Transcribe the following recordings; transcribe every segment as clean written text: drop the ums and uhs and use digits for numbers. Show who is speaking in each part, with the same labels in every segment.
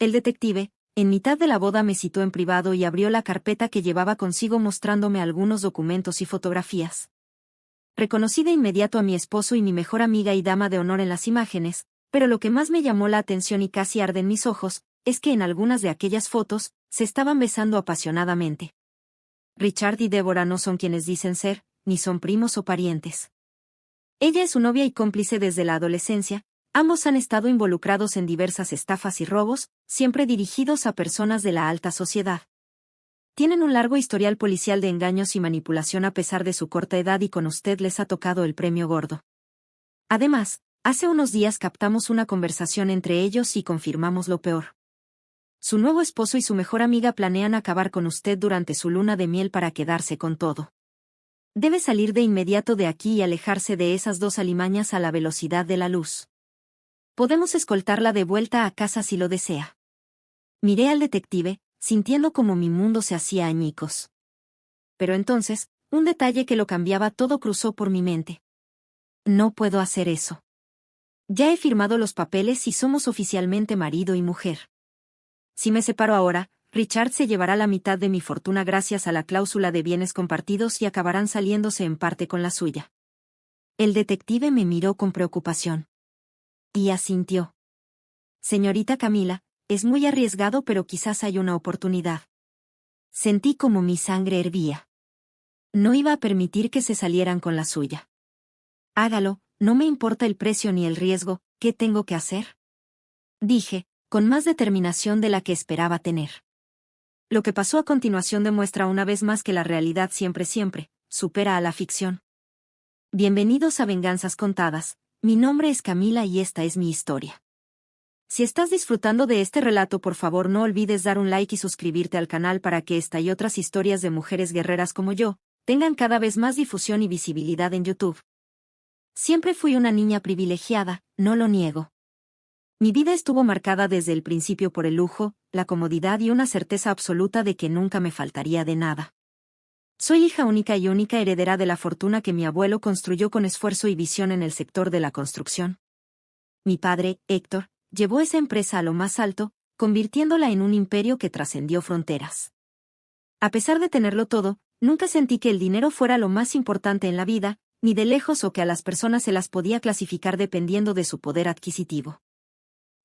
Speaker 1: El detective, en mitad de la boda, me citó en privado y abrió la carpeta que llevaba consigo mostrándome algunos documentos y fotografías. Reconocí de inmediato a mi esposo y mi mejor amiga y dama de honor en las imágenes, pero lo que más me llamó la atención y casi arde en mis ojos, es que en algunas de aquellas fotos, se estaban besando apasionadamente. Richard y Deborah no son quienes dicen ser, ni son primos o parientes. Ella es su novia y cómplice desde la adolescencia. Ambos han estado involucrados en diversas estafas y robos, siempre dirigidos a personas de la alta sociedad. Tienen un largo historial policial de engaños y manipulación a pesar de su corta edad y con usted les ha tocado el premio gordo. Además, hace unos días captamos una conversación entre ellos y confirmamos lo peor. Su nuevo esposo y su mejor amiga planean acabar con usted durante su luna de miel para quedarse con todo. Debe salir de inmediato de aquí y alejarse de esas dos alimañas a la velocidad de la luz. Podemos escoltarla de vuelta a casa si lo desea. Miré al detective, sintiendo como mi mundo se hacía añicos. Pero entonces, un detalle que lo cambiaba todo cruzó por mi mente. No puedo hacer eso. Ya he firmado los papeles y somos oficialmente marido y mujer. Si me separo ahora, Richard se llevará la mitad de mi fortuna gracias a la cláusula de bienes compartidos y acabarán saliéndose en parte con la suya. El detective me miró con preocupación. Y asintió. Señorita Camila, es muy arriesgado pero quizás hay una oportunidad. Sentí como mi sangre hervía. No iba a permitir que se salieran con la suya. Hágalo, no me importa el precio ni el riesgo, ¿qué tengo que hacer? Dije, con más determinación de la que esperaba tener. Lo que pasó a continuación demuestra una vez más que la realidad siempre supera a la ficción. Bienvenidos a Venganzas Contadas, mi nombre es Camila y esta es mi historia. Si estás disfrutando de este relato, por favor no olvides dar un like y suscribirte al canal para que esta y otras historias de mujeres guerreras como yo, tengan cada vez más difusión y visibilidad en YouTube. Siempre fui una niña privilegiada, no lo niego. Mi vida estuvo marcada desde el principio por el lujo, la comodidad y una certeza absoluta de que nunca me faltaría de nada. Soy hija única y única heredera de la fortuna que mi abuelo construyó con esfuerzo y visión en el sector de la construcción. Mi padre, Héctor, llevó esa empresa a lo más alto, convirtiéndola en un imperio que trascendió fronteras. A pesar de tenerlo todo, nunca sentí que el dinero fuera lo más importante en la vida, ni de lejos, o que a las personas se las podía clasificar dependiendo de su poder adquisitivo.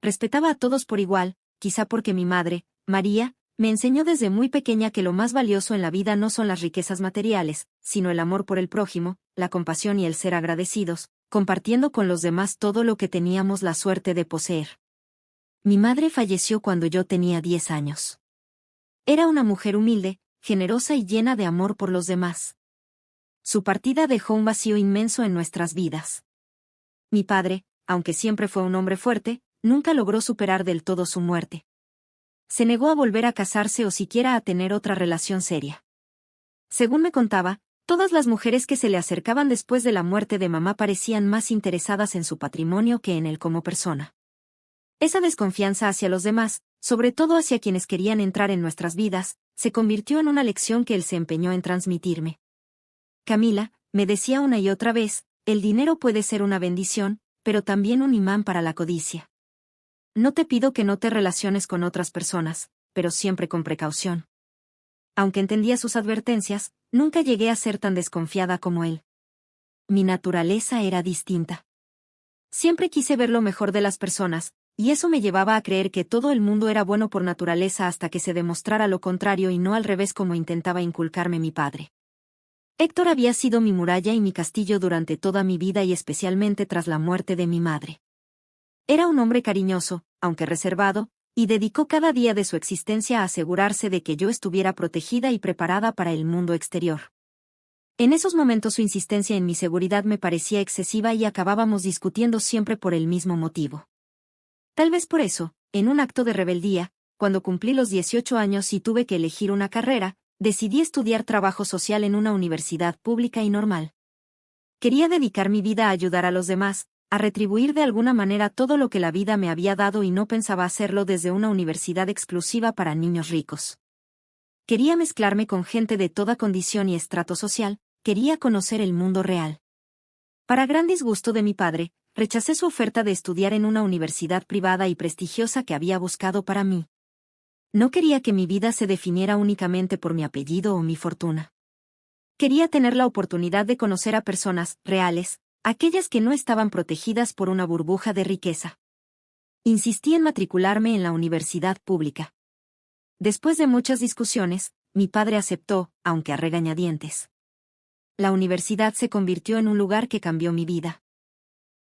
Speaker 1: Respetaba a todos por igual, quizá porque mi madre, María, me enseñó desde muy pequeña que lo más valioso en la vida no son las riquezas materiales, sino el amor por el prójimo, la compasión y el ser agradecidos, compartiendo con los demás todo lo que teníamos la suerte de poseer. Mi madre falleció cuando yo tenía 10 años. Era una mujer humilde, generosa y llena de amor por los demás. Su partida dejó un vacío inmenso en nuestras vidas. Mi padre, aunque siempre fue un hombre fuerte, nunca logró superar del todo su muerte. Se negó a volver a casarse o siquiera a tener otra relación seria. Según me contaba, todas las mujeres que se le acercaban después de la muerte de mamá parecían más interesadas en su patrimonio que en él como persona. Esa desconfianza hacia los demás, sobre todo hacia quienes querían entrar en nuestras vidas, se convirtió en una lección que él se empeñó en transmitirme. Camila, me decía una y otra vez, el dinero puede ser una bendición, pero también un imán para la codicia. No te pido que no te relaciones con otras personas, pero siempre con precaución. Aunque entendía sus advertencias, nunca llegué a ser tan desconfiada como él. Mi naturaleza era distinta. Siempre quise ver lo mejor de las personas, y eso me llevaba a creer que todo el mundo era bueno por naturaleza hasta que se demostrara lo contrario y no al revés como intentaba inculcarme mi padre. Héctor había sido mi muralla y mi castillo durante toda mi vida y especialmente tras la muerte de mi madre. Era un hombre cariñoso, aunque reservado, y dedicó cada día de su existencia a asegurarse de que yo estuviera protegida y preparada para el mundo exterior. En esos momentos su insistencia en mi seguridad me parecía excesiva y acabábamos discutiendo siempre por el mismo motivo. Tal vez por eso, en un acto de rebeldía, cuando cumplí los 18 años y tuve que elegir una carrera, decidí estudiar trabajo social en una universidad pública y normal. Quería dedicar mi vida a ayudar a los demás, a retribuir de alguna manera todo lo que la vida me había dado y no pensaba hacerlo desde una universidad exclusiva para niños ricos. Quería mezclarme con gente de toda condición y estrato social, quería conocer el mundo real. Para gran disgusto de mi padre, Rechacé su oferta de estudiar en una universidad privada y prestigiosa que había buscado para mí. No quería que mi vida se definiera únicamente por mi apellido o mi fortuna. Quería tener la oportunidad de conocer a personas reales, aquellas que no estaban protegidas por una burbuja de riqueza. Insistí en matricularme en la universidad pública. Después de muchas discusiones, mi padre aceptó, aunque a regañadientes. La universidad se convirtió en un lugar que cambió mi vida.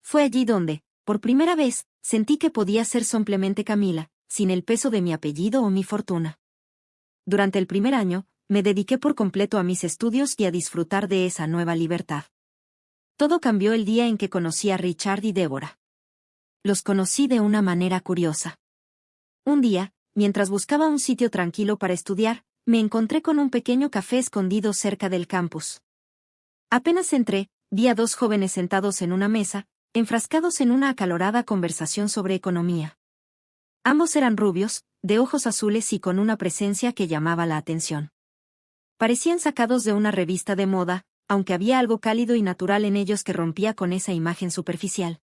Speaker 1: Fue allí donde, por primera vez, sentí que podía ser simplemente Camila, sin el peso de mi apellido o mi fortuna. Durante el primer año, me dediqué por completo a mis estudios y a disfrutar de esa nueva libertad. Todo cambió el día en que conocí a Richard y Débora. Los conocí de una manera curiosa. Un día, mientras buscaba un sitio tranquilo para estudiar, me encontré con un pequeño café escondido cerca del campus. Apenas entré, vi a dos jóvenes sentados en una mesa, enfrascados en una acalorada conversación sobre economía. Ambos eran rubios, de ojos azules y con una presencia que llamaba la atención. Parecían sacados de una revista de moda, aunque había algo cálido y natural en ellos que rompía con esa imagen superficial.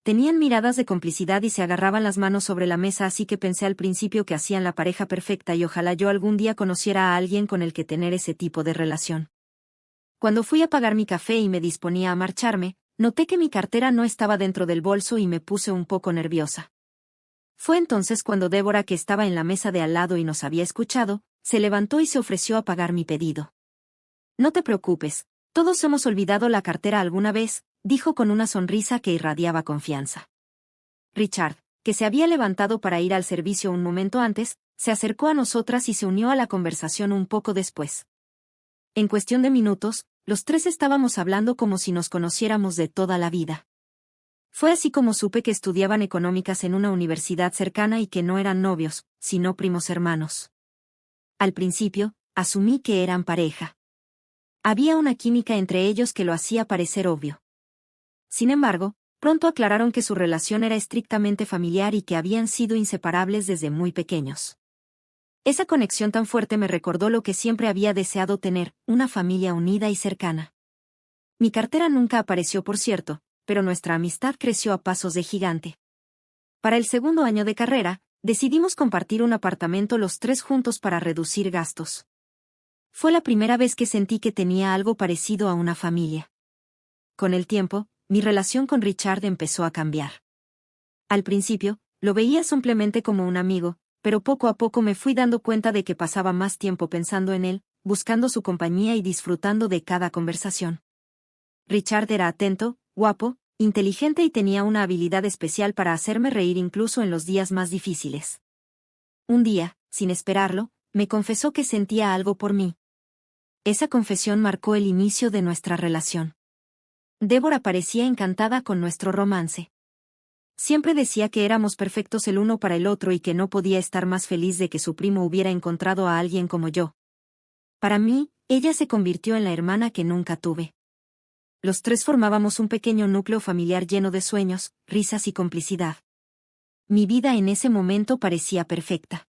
Speaker 1: Tenían miradas de complicidad y se agarraban las manos sobre la mesa, así que pensé al principio que hacían la pareja perfecta y ojalá yo algún día conociera a alguien con el que tener ese tipo de relación. Cuando fui a pagar mi café y me disponía a marcharme, noté que mi cartera no estaba dentro del bolso y me puse un poco nerviosa. Fue entonces cuando Débora, que estaba en la mesa de al lado y nos había escuchado, se levantó y se ofreció a pagar mi pedido. No te preocupes, todos hemos olvidado la cartera alguna vez, dijo con una sonrisa que irradiaba confianza. Richard, que se había levantado para ir al servicio un momento antes, se acercó a nosotras y se unió a la conversación un poco después. En cuestión de minutos, los tres estábamos hablando como si nos conociéramos de toda la vida. Fue así como supe que estudiaban económicas en una universidad cercana y que no eran novios, sino primos hermanos. Al principio, asumí que eran pareja. Había una química entre ellos que lo hacía parecer obvio. Sin embargo, pronto aclararon que su relación era estrictamente familiar y que habían sido inseparables desde muy pequeños. Esa conexión tan fuerte me recordó lo que siempre había deseado tener, una familia unida y cercana. Mi cartera nunca apareció, por cierto, pero nuestra amistad creció a pasos de gigante. Para el segundo año de carrera, decidimos compartir un apartamento los tres juntos para reducir gastos. Fue la primera vez que sentí que tenía algo parecido a una familia. Con el tiempo, mi relación con Richard empezó a cambiar. Al principio, lo veía simplemente como un amigo, pero poco a poco me fui dando cuenta de que pasaba más tiempo pensando en él, buscando su compañía y disfrutando de cada conversación. Richard era atento, guapo, inteligente y tenía una habilidad especial para hacerme reír incluso en los días más difíciles. Un día, sin esperarlo, me confesó que sentía algo por mí. Esa confesión marcó el inicio de nuestra relación. Débora parecía encantada con nuestro romance. Siempre decía que éramos perfectos el uno para el otro y que no podía estar más feliz de que su primo hubiera encontrado a alguien como yo. Para mí, ella se convirtió en la hermana que nunca tuve. Los tres formábamos un pequeño núcleo familiar lleno de sueños, risas y complicidad. Mi vida en ese momento parecía perfecta.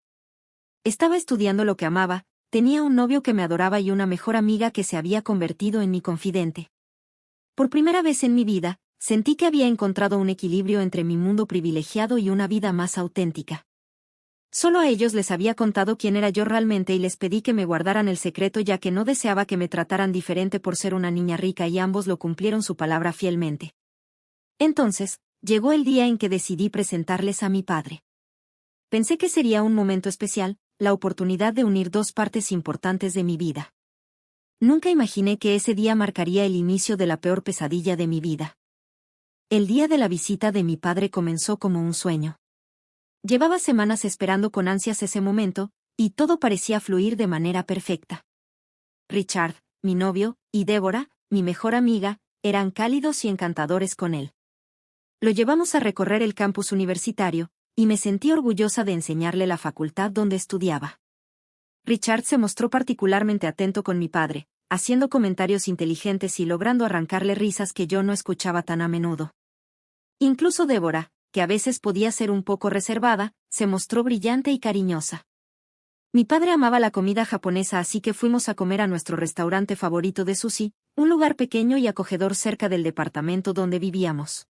Speaker 1: Estaba estudiando lo que amaba, tenía un novio que me adoraba y una mejor amiga que se había convertido en mi confidente. Por primera vez en mi vida, sentí que había encontrado un equilibrio entre mi mundo privilegiado y una vida más auténtica. Solo a ellos les había contado quién era yo realmente y les pedí que me guardaran el secreto ya que no deseaba que me trataran diferente por ser una niña rica y ambos lo cumplieron su palabra fielmente. Entonces, llegó el día en que decidí presentarles a mi padre. Pensé que sería un momento especial, la oportunidad de unir dos partes importantes de mi vida. Nunca imaginé que ese día marcaría el inicio de la peor pesadilla de mi vida. El día de la visita de mi padre comenzó como un sueño. Llevaba semanas esperando con ansias ese momento, y todo parecía fluir de manera perfecta. Richard, mi novio, y Débora, mi mejor amiga, eran cálidos y encantadores con él. Lo llevamos a recorrer el campus universitario, y me sentí orgullosa de enseñarle la facultad donde estudiaba. Richard se mostró particularmente atento con mi padre, haciendo comentarios inteligentes y logrando arrancarle risas que yo no escuchaba tan a menudo. Incluso Débora, que a veces podía ser un poco reservada, se mostró brillante y cariñosa. Mi padre amaba la comida japonesa, así que fuimos a comer a nuestro restaurante favorito de sushi, un lugar pequeño y acogedor cerca del departamento donde vivíamos.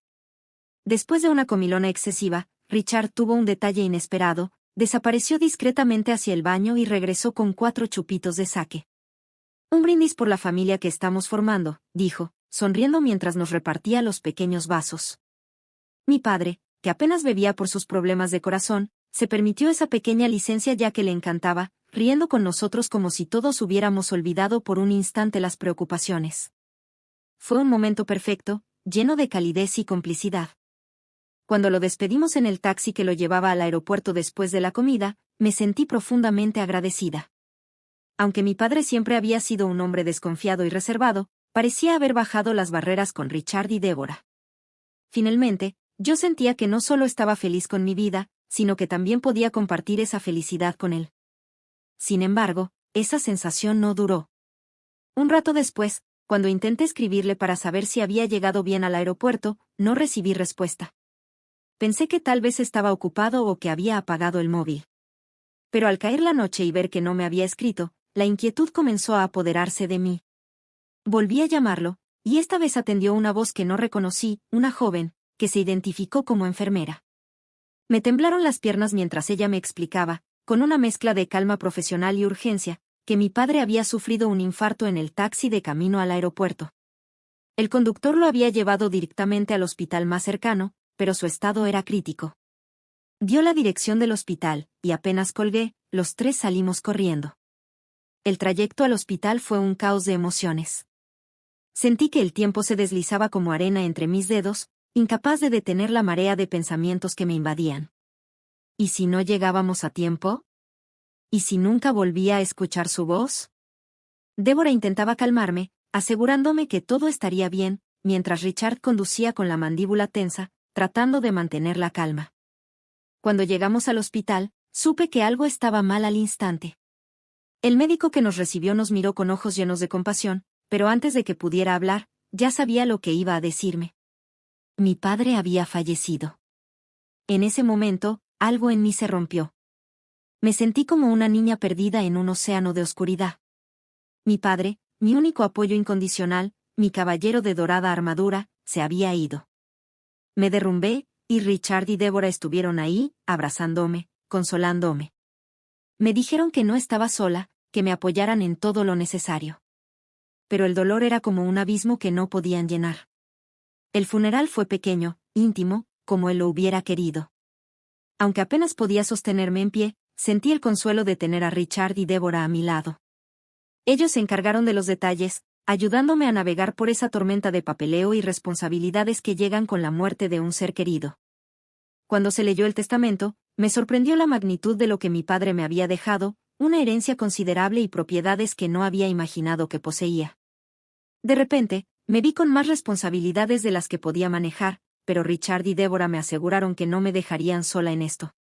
Speaker 1: Después de una comilona excesiva, Richard tuvo un detalle inesperado, desapareció discretamente hacia el baño y regresó con 4 chupitos de sake. Un brindis por la familia que estamos formando, dijo, sonriendo mientras nos repartía los pequeños vasos. Mi padre, que apenas bebía por sus problemas de corazón, se permitió esa pequeña licencia ya que le encantaba, riendo con nosotros como si todos hubiéramos olvidado por un instante las preocupaciones. Fue un momento perfecto, lleno de calidez y complicidad. Cuando lo despedimos en el taxi que lo llevaba al aeropuerto después de la comida, me sentí profundamente agradecida. Aunque mi padre siempre había sido un hombre desconfiado y reservado, parecía haber bajado las barreras con Richard y Débora. Finalmente, yo sentía que no solo estaba feliz con mi vida, sino que también podía compartir esa felicidad con él. Sin embargo, esa sensación no duró. Un rato después, cuando intenté escribirle para saber si había llegado bien al aeropuerto, no recibí respuesta. Pensé que tal vez estaba ocupado o que había apagado el móvil. Pero al caer la noche y ver que no me había escrito, la inquietud comenzó a apoderarse de mí. Volví a llamarlo, y esta vez atendió una voz que no reconocí, una joven, que se identificó como enfermera. Me temblaron las piernas mientras ella me explicaba, con una mezcla de calma profesional y urgencia, que mi padre había sufrido un infarto en el taxi de camino al aeropuerto. El conductor lo había llevado directamente al hospital más cercano, pero su estado era crítico. Dio la dirección del hospital, y apenas colgué, los 3 salimos corriendo. El trayecto al hospital fue un caos de emociones. Sentí que el tiempo se deslizaba como arena entre mis dedos, incapaz de detener la marea de pensamientos que me invadían. ¿Y si no llegábamos a tiempo? ¿Y si nunca volvía a escuchar su voz? Débora intentaba calmarme, asegurándome que todo estaría bien, mientras Richard conducía con la mandíbula tensa, tratando de mantener la calma. Cuando llegamos al hospital, supe que algo estaba mal al instante. El médico que nos recibió nos miró con ojos llenos de compasión, pero antes de que pudiera hablar, ya sabía lo que iba a decirme. Mi padre había fallecido. En ese momento, algo en mí se rompió. Me sentí como una niña perdida en un océano de oscuridad. Mi padre, mi único apoyo incondicional, mi caballero de dorada armadura, se había ido. Me derrumbé, y Richard y Débora estuvieron ahí, abrazándome, consolándome. Me dijeron que no estaba sola, que me apoyaran en todo lo necesario. Pero el dolor era como un abismo que no podían llenar. El funeral fue pequeño, íntimo, como él lo hubiera querido. Aunque apenas podía sostenerme en pie, sentí el consuelo de tener a Richard y Débora a mi lado. Ellos se encargaron de los detalles, ayudándome a navegar por esa tormenta de papeleo y responsabilidades que llegan con la muerte de un ser querido. Cuando se leyó el testamento, me sorprendió la magnitud de lo que mi padre me había dejado, una herencia considerable y propiedades que no había imaginado que poseía. De repente, me vi con más responsabilidades de las que podía manejar, pero Richard y Débora me aseguraron que no me dejarían sola en esto.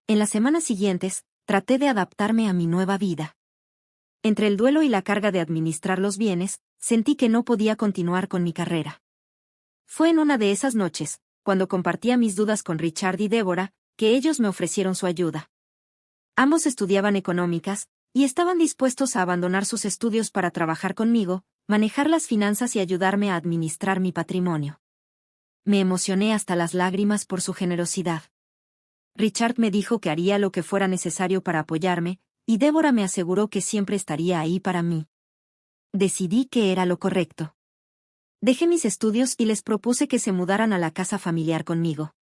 Speaker 1: En las semanas siguientes, traté de adaptarme a mi nueva vida. Entre el duelo y la carga de administrar los bienes, sentí que no podía continuar con mi carrera. Fue en una de esas noches, cuando compartía mis dudas con Richard y Débora, que ellos me ofrecieron su ayuda. Ambos estudiaban económicas, y estaban dispuestos a abandonar sus estudios para trabajar conmigo, manejar las finanzas y ayudarme a administrar mi patrimonio. Me emocioné hasta las lágrimas por su generosidad. Richard me dijo que haría lo que fuera necesario para apoyarme, y Débora me aseguró que siempre estaría ahí para mí. Decidí que era lo correcto. Dejé mis estudios y les propuse que se mudaran a la casa familiar conmigo.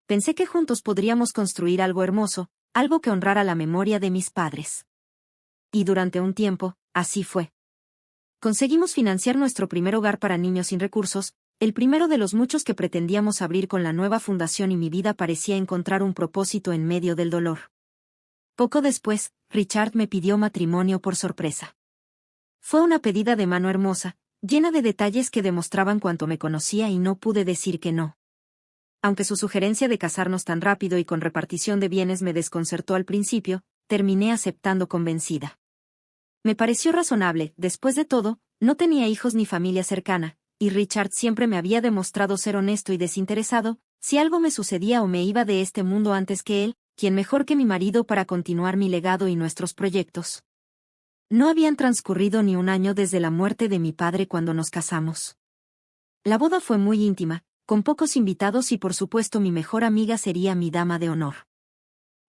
Speaker 1: Pensé que juntos podríamos construir algo hermoso, algo que honrara la memoria de mis padres. Y durante un tiempo, así fue. Conseguimos financiar nuestro primer hogar para niños sin recursos, el primero de los muchos que pretendíamos abrir con la nueva fundación, y mi vida parecía encontrar un propósito en medio del dolor. Poco después, Richard me pidió matrimonio por sorpresa. Fue una pedida de mano hermosa, llena de detalles que demostraban cuánto me conocía, y no pude decir que no. Aunque su sugerencia de casarnos tan rápido y con repartición de bienes me desconcertó al principio, terminé aceptando convencida. Me pareció razonable, después de todo, no tenía hijos ni familia cercana, y Richard siempre me había demostrado ser honesto y desinteresado. Si algo me sucedía o me iba de este mundo antes que él, ¿quién mejor que mi marido para continuar mi legado y nuestros proyectos? No habían transcurrido ni un año desde la muerte de mi padre cuando nos casamos. La boda fue muy íntima, con pocos invitados y por supuesto mi mejor amiga sería mi dama de honor.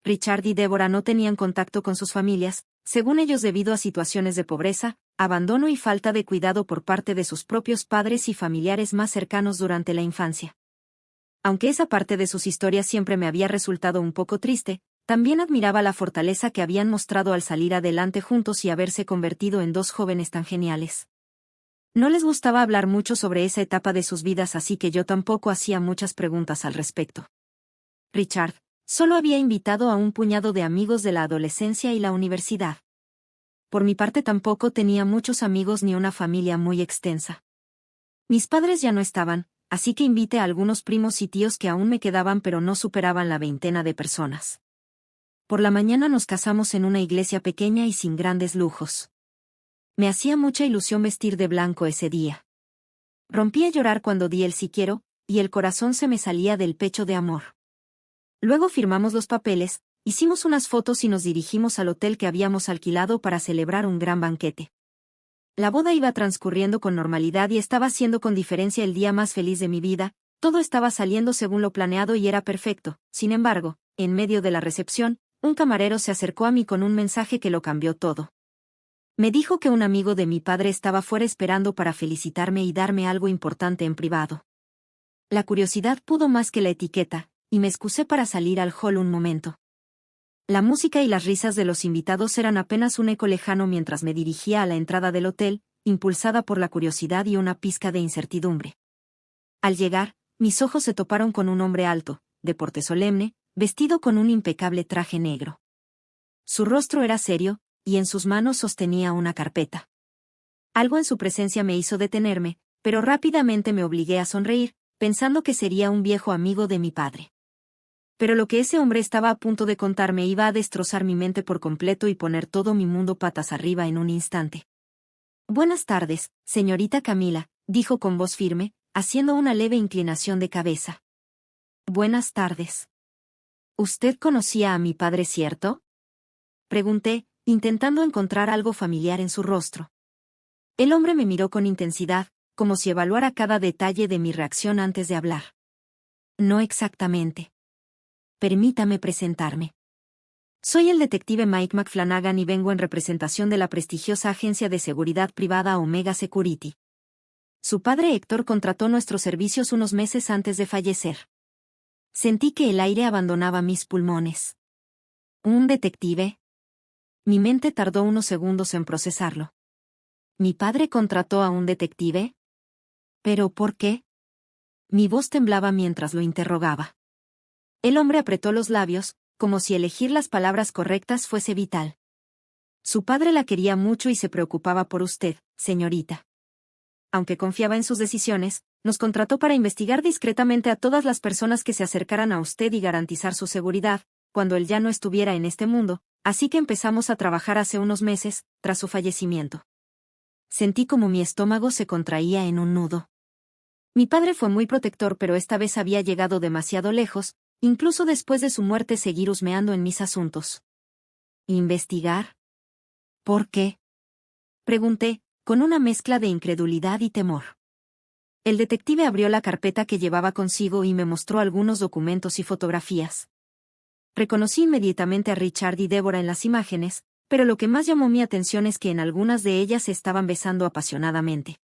Speaker 1: Richard y Deborah no tenían contacto con sus familias, según ellos debido a situaciones de pobreza, abandono y falta de cuidado por parte de sus propios padres y familiares más cercanos durante la infancia. Aunque esa parte de sus historias siempre me había resultado un poco triste, también admiraba la fortaleza que habían mostrado al salir adelante juntos y haberse convertido en dos jóvenes tan geniales. No les gustaba hablar mucho sobre esa etapa de sus vidas, así que yo tampoco hacía muchas preguntas al respecto. Richard solo había invitado a un puñado de amigos de la adolescencia y la universidad. Por mi parte tampoco tenía muchos amigos ni una familia muy extensa. Mis padres ya no estaban, así que invité a algunos primos y tíos que aún me quedaban pero no superaban la veintena de personas. Por la mañana nos casamos en una iglesia pequeña y sin grandes lujos. Me hacía mucha ilusión vestir de blanco ese día. Rompí a llorar cuando di el sí quiero, y el corazón se me salía del pecho de amor. Luego firmamos los papeles, hicimos unas fotos y nos dirigimos al hotel que habíamos alquilado para celebrar un gran banquete. La boda iba transcurriendo con normalidad y estaba siendo con diferencia el día más feliz de mi vida, todo estaba saliendo según lo planeado y era perfecto. Sin embargo, en medio de la recepción, un camarero se acercó a mí con un mensaje que lo cambió todo. Me dijo que un amigo de mi padre estaba fuera esperando para felicitarme y darme algo importante en privado. La curiosidad pudo más que la etiqueta, y me excusé para salir al hall un momento. La música y las risas de los invitados eran apenas un eco lejano mientras me dirigía a la entrada del hotel, impulsada por la curiosidad y una pizca de incertidumbre. Al llegar, mis ojos se toparon con un hombre alto, de porte solemne, vestido con un impecable traje negro. Su rostro era serio, y en sus manos sostenía una carpeta. Algo en su presencia me hizo detenerme, pero rápidamente me obligué a sonreír, pensando que sería un viejo amigo de mi padre. Pero lo que ese hombre estaba a punto de contarme iba a destrozar mi mente por completo y poner todo mi mundo patas arriba en un instante. «Buenas tardes, señorita Camila», dijo con voz firme, haciendo una leve inclinación de cabeza. «Buenas tardes. ¿Usted conocía a mi padre, cierto?», pregunté, intentando encontrar algo familiar en su rostro. El hombre me miró con intensidad, como si evaluara cada detalle de mi reacción antes de hablar. «No exactamente. Permítame presentarme. Soy el detective Mike McFlanagan y vengo en representación de la prestigiosa agencia de seguridad privada Omega Security. Su padre Héctor contrató nuestros servicios unos meses antes de fallecer. Sentí que el aire abandonaba mis pulmones. ¿Un detective?». Mi mente tardó unos segundos en procesarlo. ¿Mi padre contrató a un detective? ¿Pero por qué? Mi voz temblaba mientras lo interrogaba. El hombre apretó los labios, como si elegir las palabras correctas fuese vital. Su padre la quería mucho y se preocupaba por usted, señorita. Aunque confiaba en sus decisiones, nos contrató para investigar discretamente a todas las personas que se acercaran a usted y garantizar su seguridad, cuando él ya no estuviera en este mundo, así que empezamos a trabajar hace unos meses, tras su fallecimiento. Sentí como mi estómago se contraía en un nudo. Mi padre fue muy protector, pero esta vez había llegado demasiado lejos, incluso después de su muerte seguir husmeando en mis asuntos. ¿Investigar? ¿Por qué?, pregunté, con una mezcla de incredulidad y temor. El detective abrió la carpeta que llevaba consigo y me mostró algunos documentos y fotografías. Reconocí inmediatamente a Richard y Deborah en las imágenes, pero lo que más llamó mi atención es que en algunas de ellas se estaban besando apasionadamente.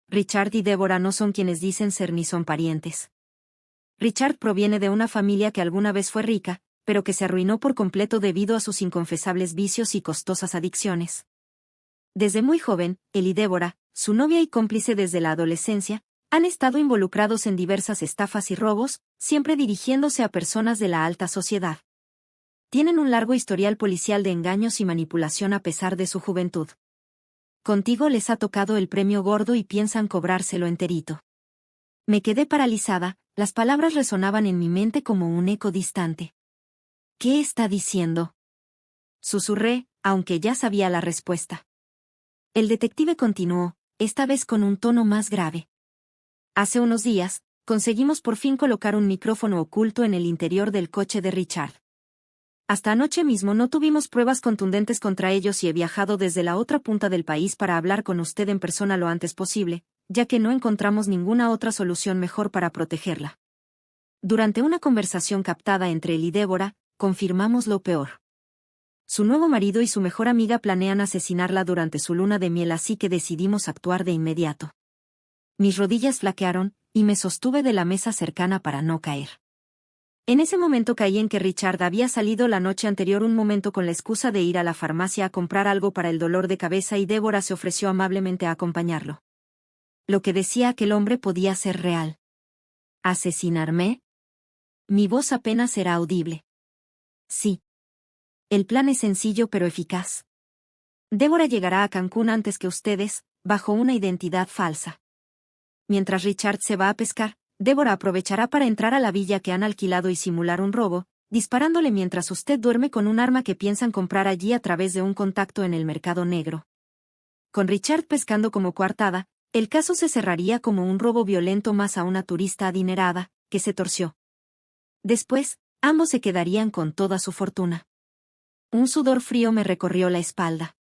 Speaker 1: Richard y Deborah no son quienes dicen ser ni son parientes. Richard proviene de una familia que alguna vez fue rica, pero que se arruinó por completo debido a sus inconfesables vicios y costosas adicciones. Desde muy joven, él y Deborah, su novia y cómplice desde la adolescencia, han estado involucrados en diversas estafas y robos, siempre dirigiéndose a personas de la alta sociedad. Tienen un largo historial policial de engaños y manipulación a pesar de su juventud. Contigo les ha tocado el premio gordo y piensan cobrárselo enterito. Me quedé paralizada, las palabras resonaban en mi mente como un eco distante. ¿Qué está diciendo?, susurré, aunque ya sabía la respuesta. El detective continuó, esta vez con un tono más grave. Hace unos días, conseguimos por fin colocar un micrófono oculto en el interior del coche de Richard. Hasta anoche mismo no tuvimos pruebas contundentes contra ellos y he viajado desde la otra punta del país para hablar con usted en persona lo antes posible, ya que no encontramos ninguna otra solución mejor para protegerla. Durante una conversación captada entre él y Débora, confirmamos lo peor. Su nuevo marido y su mejor amiga planean asesinarla durante su luna de miel, así que decidimos actuar de inmediato. Mis rodillas flaquearon, y me sostuve de la mesa cercana para no caer. En ese momento caí en que Richard había salido la noche anterior un momento con la excusa de ir a la farmacia a comprar algo para el dolor de cabeza y Débora se ofreció amablemente a acompañarlo. Lo que decía aquel hombre podía ser real. ¿Asesinarme? Mi voz apenas era audible. Sí. El plan es sencillo pero eficaz. Débora llegará a Cancún antes que ustedes, bajo una identidad falsa. Mientras Richard se va a pescar, Débora aprovechará para entrar a la villa que han alquilado y simular un robo, disparándole mientras usted duerme con un arma que piensan comprar allí a través de un contacto en el mercado negro. Con Richard pescando como coartada, el caso se cerraría como un robo violento más a una turista adinerada, que se torció. Después, ambos se quedarían con toda su fortuna. Un sudor frío me recorrió la espalda.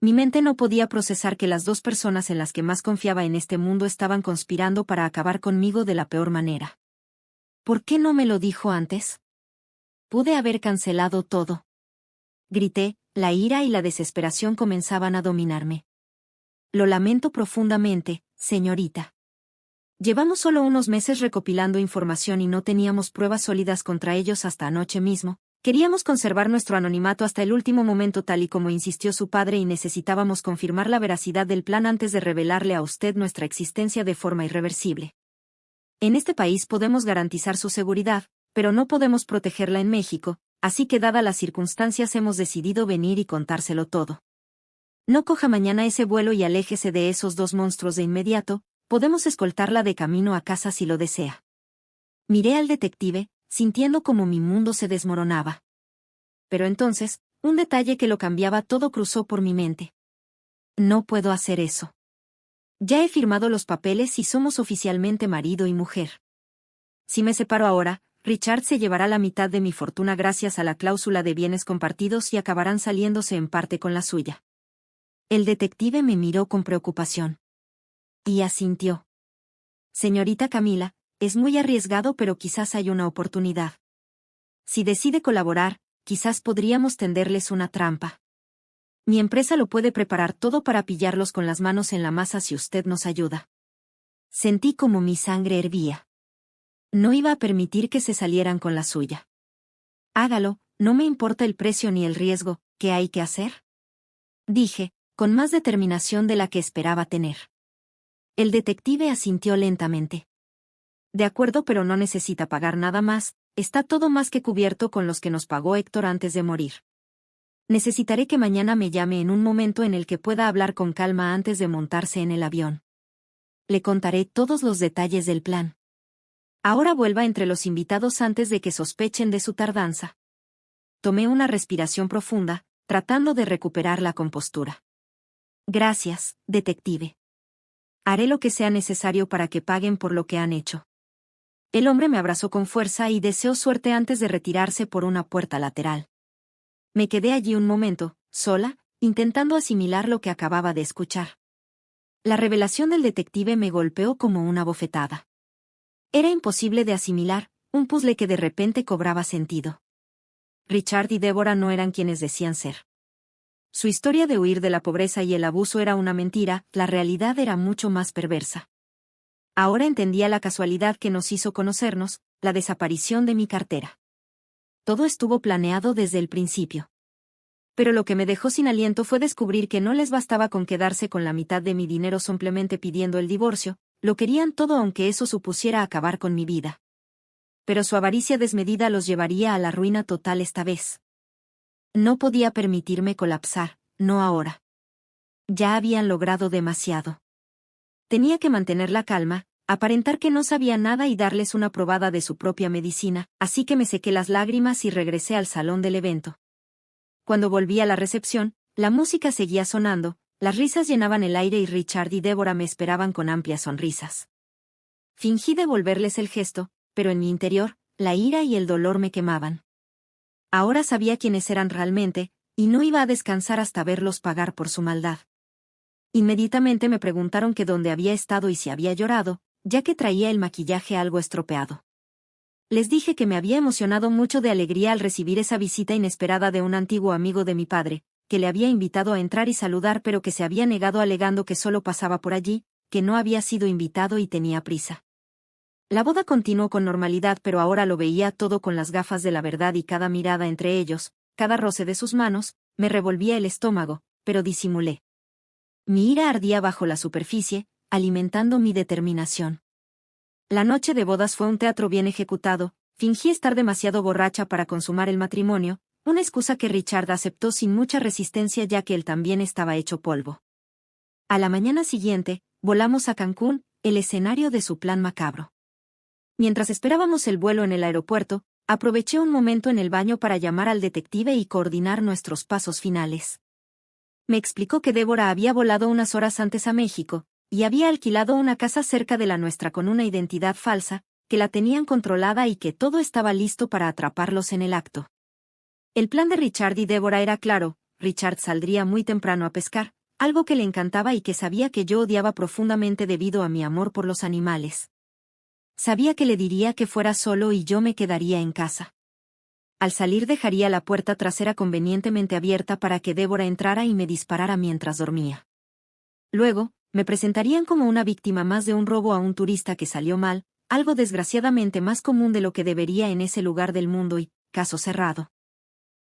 Speaker 1: Mi mente no podía procesar que las dos personas en las que más confiaba en este mundo estaban conspirando para acabar conmigo de la peor manera. ¿Por qué no me lo dijo antes? Pude haber cancelado todo. Grité, la ira y la desesperación comenzaban a dominarme. Lo lamento profundamente, señorita. Llevamos solo unos meses recopilando información y no teníamos pruebas sólidas contra ellos hasta anoche mismo. Queríamos conservar nuestro anonimato hasta el último momento tal y como insistió su padre y necesitábamos confirmar la veracidad del plan antes de revelarle a usted nuestra existencia de forma irreversible. En este país podemos garantizar su seguridad, pero no podemos protegerla en México, así que dadas las circunstancias hemos decidido venir y contárselo todo. No coja mañana ese vuelo y aléjese de esos dos monstruos de inmediato, podemos escoltarla de camino a casa si lo desea. Miré al detective, sintiendo como mi mundo se desmoronaba. Pero entonces, un detalle que lo cambiaba todo cruzó por mi mente. No puedo hacer eso. Ya he firmado los papeles y somos oficialmente marido y mujer. Si me separo ahora, Richard se llevará la mitad de mi fortuna gracias a la cláusula de bienes compartidos y acabarán saliéndose en parte con la suya. El detective me miró con preocupación. Y asintió. Señorita Camila, es muy arriesgado pero quizás hay una oportunidad. Si decide colaborar, quizás podríamos tenderles una trampa. Mi empresa lo puede preparar todo para pillarlos con las manos en la masa si usted nos ayuda. Sentí como mi sangre hervía. No iba a permitir que se salieran con la suya. Hágalo, no me importa el precio ni el riesgo, ¿qué hay que hacer? Dije, con más determinación de la que esperaba tener. El detective asintió lentamente. De acuerdo, pero no necesita pagar nada más, está todo más que cubierto con los que nos pagó Héctor antes de morir. Necesitaré que mañana me llame en un momento en el que pueda hablar con calma antes de montarse en el avión. Le contaré todos los detalles del plan. Ahora vuelva entre los invitados antes de que sospechen de su tardanza. Tomé una respiración profunda, tratando de recuperar la compostura. Gracias, detective. Haré lo que sea necesario para que paguen por lo que han hecho. El hombre me abrazó con fuerza y deseó suerte antes de retirarse por una puerta lateral. Me quedé allí un momento, sola, intentando asimilar lo que acababa de escuchar. La revelación del detective me golpeó como una bofetada. Era imposible de asimilar, un puzzle que de repente cobraba sentido. Richard y Débora no eran quienes decían ser. Su historia de huir de la pobreza y el abuso era una mentira, la realidad era mucho más perversa. Ahora entendía la casualidad que nos hizo conocernos, la desaparición de mi cartera. Todo estuvo planeado desde el principio. Pero lo que me dejó sin aliento fue descubrir que no les bastaba con quedarse con la mitad de mi dinero simplemente pidiendo el divorcio, lo querían todo aunque eso supusiera acabar con mi vida. Pero su avaricia desmedida los llevaría a la ruina total esta vez. No podía permitirme colapsar, no ahora. Ya habían logrado demasiado. Tenía que mantener la calma, aparentar que no sabía nada y darles una probada de su propia medicina, así que me sequé las lágrimas y regresé al salón del evento. Cuando volví a la recepción, la música seguía sonando, las risas llenaban el aire y Richard y Débora me esperaban con amplias sonrisas. Fingí devolverles el gesto, pero en mi interior, la ira y el dolor me quemaban. Ahora sabía quiénes eran realmente, y no iba a descansar hasta verlos pagar por su maldad. Inmediatamente me preguntaron que dónde había estado y si había llorado, ya que traía el maquillaje algo estropeado. Les dije que me había emocionado mucho de alegría al recibir esa visita inesperada de un antiguo amigo de mi padre, que le había invitado a entrar y saludar pero que se había negado alegando que solo pasaba por allí, que no había sido invitado y tenía prisa. La boda continuó con normalidad, pero ahora lo veía todo con las gafas de la verdad y cada mirada entre ellos, cada roce de sus manos, me revolvía el estómago, pero disimulé. Mi ira ardía bajo la superficie, alimentando mi determinación. La noche de bodas fue un teatro bien ejecutado, fingí estar demasiado borracha para consumar el matrimonio, una excusa que Richard aceptó sin mucha resistencia ya que él también estaba hecho polvo. A la mañana siguiente, volamos a Cancún, el escenario de su plan macabro. Mientras esperábamos el vuelo en el aeropuerto, aproveché un momento en el baño para llamar al detective y coordinar nuestros pasos finales. Me explicó que Débora había volado unas horas antes a México, y había alquilado una casa cerca de la nuestra con una identidad falsa, que la tenían controlada y que todo estaba listo para atraparlos en el acto. El plan de Richard y Débora era claro: Richard saldría muy temprano a pescar, algo que le encantaba y que sabía que yo odiaba profundamente debido a mi amor por los animales. Sabía que le diría que fuera solo y yo me quedaría en casa. Al salir dejaría la puerta trasera convenientemente abierta para que Débora entrara y me disparara mientras dormía. Luego, me presentarían como una víctima más de un robo a un turista que salió mal, algo desgraciadamente más común de lo que debería en ese lugar del mundo y, caso cerrado.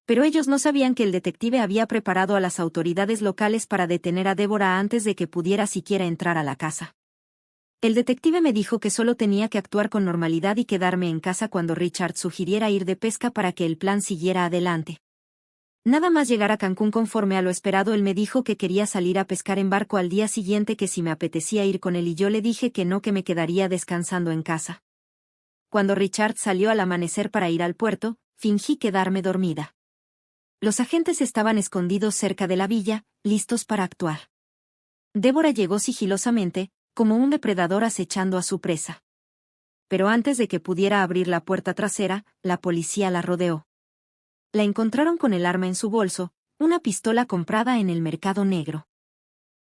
Speaker 1: Pero ellos no sabían que el detective había preparado a las autoridades locales para detener a Débora antes de que pudiera siquiera entrar a la casa. El detective me dijo que solo tenía que actuar con normalidad y quedarme en casa cuando Richard sugiriera ir de pesca para que el plan siguiera adelante. Nada más llegar a Cancún conforme a lo esperado, él me dijo que quería salir a pescar en barco al día siguiente, que si me apetecía ir con él, y yo le dije que no, que me quedaría descansando en casa. Cuando Richard salió al amanecer para ir al puerto, fingí quedarme dormida. Los agentes estaban escondidos cerca de la villa, listos para actuar. Débora llegó sigilosamente, como un depredador acechando a su presa. Pero antes de que pudiera abrir la puerta trasera, la policía la rodeó. La encontraron con el arma en su bolso, una pistola comprada en el mercado negro.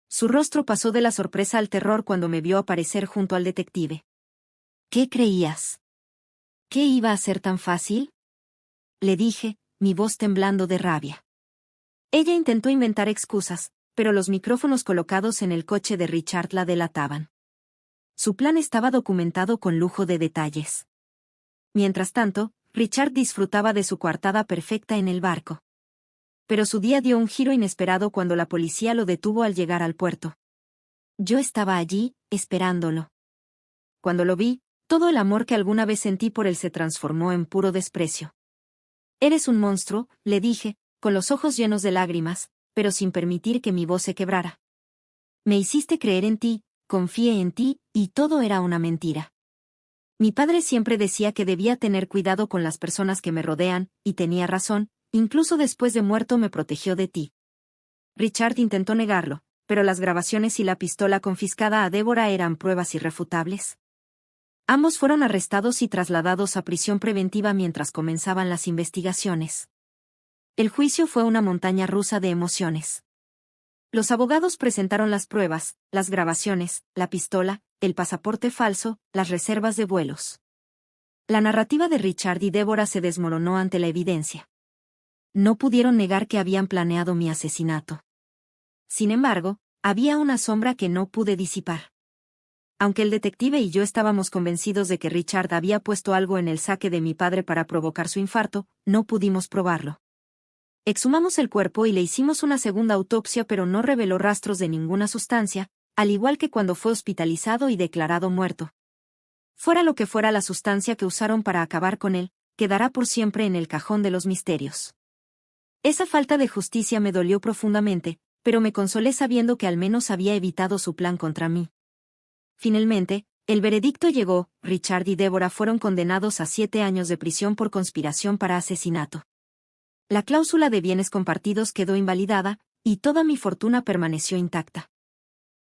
Speaker 1: Su rostro pasó de la sorpresa al terror cuando me vio aparecer junto al detective. ¿Qué creías? ¿Qué iba a ser tan fácil?, le dije, mi voz temblando de rabia. Ella intentó inventar excusas, pero los micrófonos colocados en el coche de Richard la delataban. Su plan estaba documentado con lujo de detalles. Mientras tanto, Richard disfrutaba de su coartada perfecta en el barco. Pero su día dio un giro inesperado cuando la policía lo detuvo al llegar al puerto. Yo estaba allí, esperándolo. Cuando lo vi, todo el amor que alguna vez sentí por él se transformó en puro desprecio. «Eres un monstruo», le dije, con los ojos llenos de lágrimas, pero sin permitir que mi voz se quebrara. «Me hiciste creer en ti, confié en ti, y todo era una mentira. Mi padre siempre decía que debía tener cuidado con las personas que me rodean, y tenía razón, incluso después de muerto me protegió de ti». Richard intentó negarlo, pero las grabaciones y la pistola confiscada a Débora eran pruebas irrefutables. Ambos fueron arrestados y trasladados a prisión preventiva mientras comenzaban las investigaciones. El juicio fue una montaña rusa de emociones. Los abogados presentaron las pruebas, las grabaciones, la pistola, el pasaporte falso, las reservas de vuelos. La narrativa de Richard y Débora se desmoronó ante la evidencia. No pudieron negar que habían planeado mi asesinato. Sin embargo, había una sombra que no pude disipar. Aunque el detective y yo estábamos convencidos de que Richard había puesto algo en el saque de mi padre para provocar su infarto, no pudimos probarlo. Exhumamos el cuerpo y le hicimos una segunda autopsia, pero no reveló rastros de ninguna sustancia, al igual que cuando fue hospitalizado y declarado muerto. Fuera lo que fuera la sustancia que usaron para acabar con él, quedará por siempre en el cajón de los misterios. Esa falta de justicia me dolió profundamente, pero me consolé sabiendo que al menos había evitado su plan contra mí. Finalmente, el veredicto llegó: Richard y Débora fueron condenados a 7 años de prisión por conspiración para asesinato. La cláusula de bienes compartidos quedó invalidada, y toda mi fortuna permaneció intacta.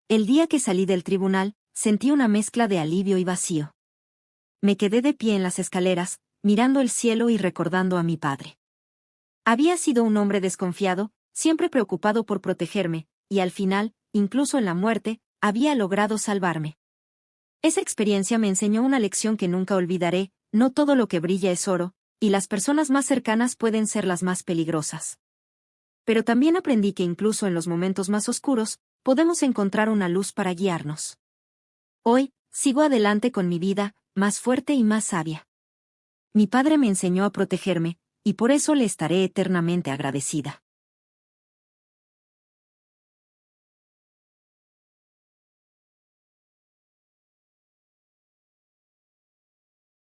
Speaker 1: El día que salí del tribunal, sentí una mezcla de alivio y vacío. Me quedé de pie en las escaleras, mirando el cielo y recordando a mi padre. Había sido un hombre desconfiado, siempre preocupado por protegerme, y al final, incluso en la muerte, había logrado salvarme. Esa experiencia me enseñó una lección que nunca olvidaré: no todo lo que brilla es oro, y las personas más cercanas pueden ser las más peligrosas. Pero también aprendí que incluso en los momentos más oscuros, podemos encontrar una luz para guiarnos. Hoy, sigo adelante con mi vida, más fuerte y más sabia. Mi padre me enseñó a protegerme, y por eso le estaré eternamente agradecida.